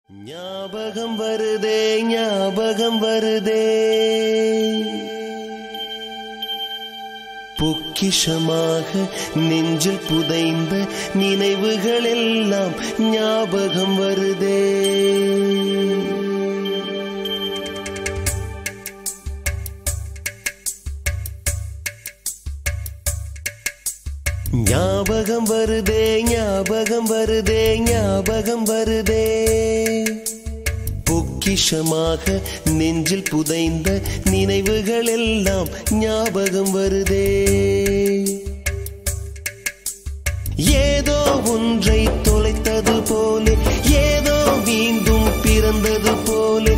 ஞாபகம் வருதே ஞாபகம் வருதே பொக்கிஷமாக நெஞ்சில் புதைந்த நினைவுகள் எல்லாம் ஞாபகம் வருதே. ஞாபகம் வருதே ஞாபகம் வருதே ஞாபகம் வருதே பொக்கிஷமாக நெஞ்சில் புதைந்த நினைவுகள் எல்லாம் ஞாபகம் வருதே. ஏதோ ஒன்றை தொலைத்தது போலே ஏதோ மீண்டும் பிறந்தது போலே